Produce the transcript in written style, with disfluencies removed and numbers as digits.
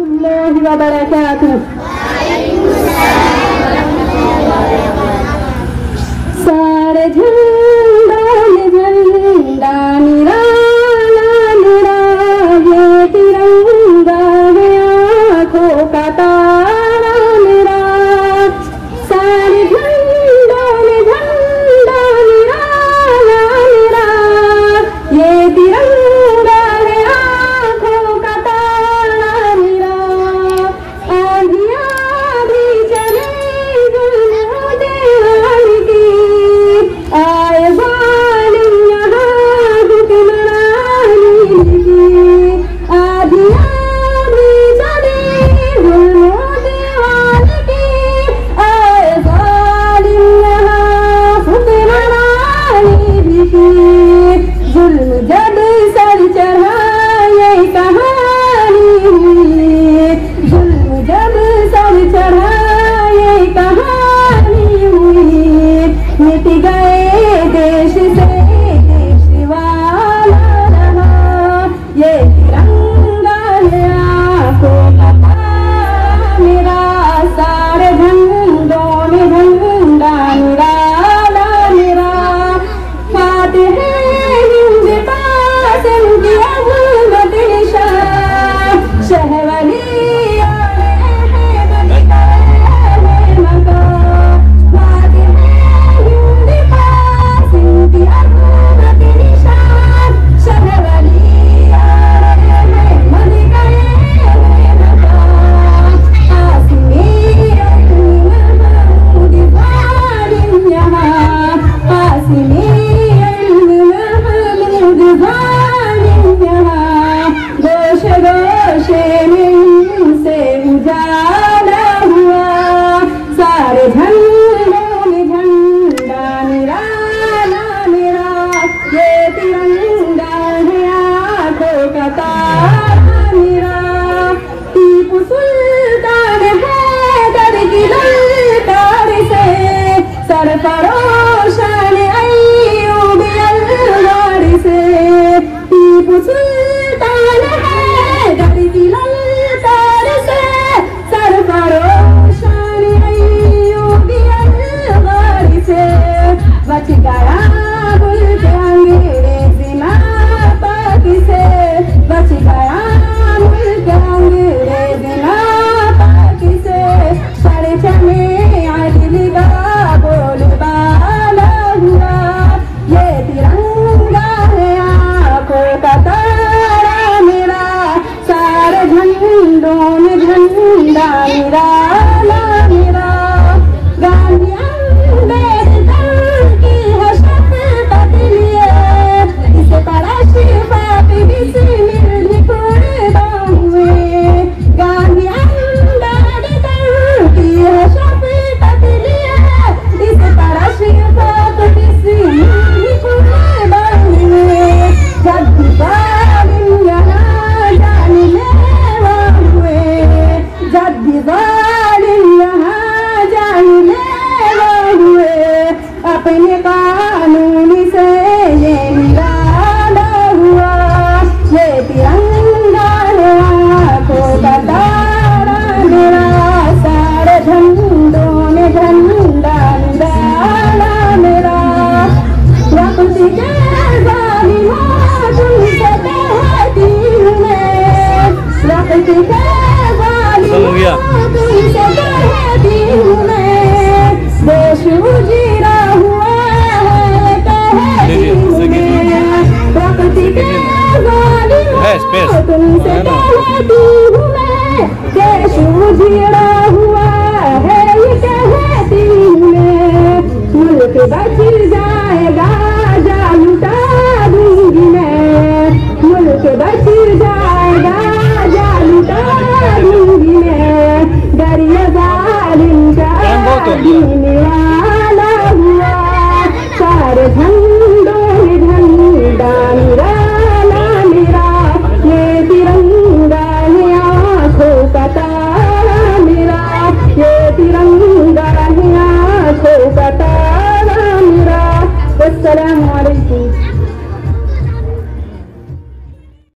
वरहमतुल्लाहि व बरकातुहू। सारे झंडों में झंडा निराला मेरा, ये तिरंगा है आँखों का तारा मेरा। सारे झंडों में झंडा निराला मेरा, ये तिरंगा है आँखों का तारा मेरा। आंधियाँ भी चले जुल्म दीवार की, आए जालिम यहाँ हुक्मरानी की। आंधियाँ भी चले जुल्म दीवार की, आए जालिम यहाँ हुक्मरानी की। जुल्म जब सर चढ़ा ये कहानी हुई, जुल्म जब सर चढ़ा ये कहानी हुई। मिट गए देश से देश वाला रहा, ये तिरंगा है आँखों का तारा मेरा। सारे झंडों में झंडा निराला मेरा। फातिह हिंद कासिम की अज़मत निशान, शहवली से उजाला हुआ। सारे झंडों में झंडा निराला मेरा, ये तिरंगा है आँखों का तारा मेरा। टीपू सुल्तान हैदर की ललकार से, सरफरोशान अय्यूब अलगार से। टीपू सुल्तान हैदर की ललकार से, सरफरोशान अय्यूब अलगार से। बच गया मुल्क अंग्रेज नापाक से, बच गया मुल्क अंग्रेज नापाक से। परचमे अदल का बोलबाला हुआ, ये तिरंगा है आँखों का तारा मेरा। सारे झंडों में झंडा निराला मेरा। गांधी अम्बेडकर की है शफ़क़त लिए, इस पर अशफाक़ बिस्मिल कुर्बान हुए। गांधी अम्बेडकर की है शफ़क़त लिए, इस पर अशफाक़ बिस्मिल कुर्बान हुए। जब भी जालिम यहाँ जानलेवा हुए, जब भी जालिम यहाँ जानलेवा हुए। अपने कानून से ये निराला हुआ, ये तिरंगा है आँखों का तारा मेरा। सारे झंडों में झंडा निराला मेरा। वक्त के ज़ालिमों तुमसे कहती हूँ मैं, वक्त के ज़ालिमों तुमसे कहती हूँ मैं। देश उजीरा हुआ है कहती हूँ मैं, वक्त के ज़ालिमों तुमसे कहती हूँ मैं। देश उजीरा हुआ है ये कहती हूँ मैं। मुल्क बच जाएगा जा लुटा दूंगी मैं, मुल्क बच जाएगा जा लुटा दूंगी मैं। दरिया जालिम का जीने वाला हुआ। सारे झंडों में झंडा निराला मेरा, ये तिरंगा है आँखों का तारा मेरा। ये तिरंगा है आँखों का तारा मेरा। अस्सलाम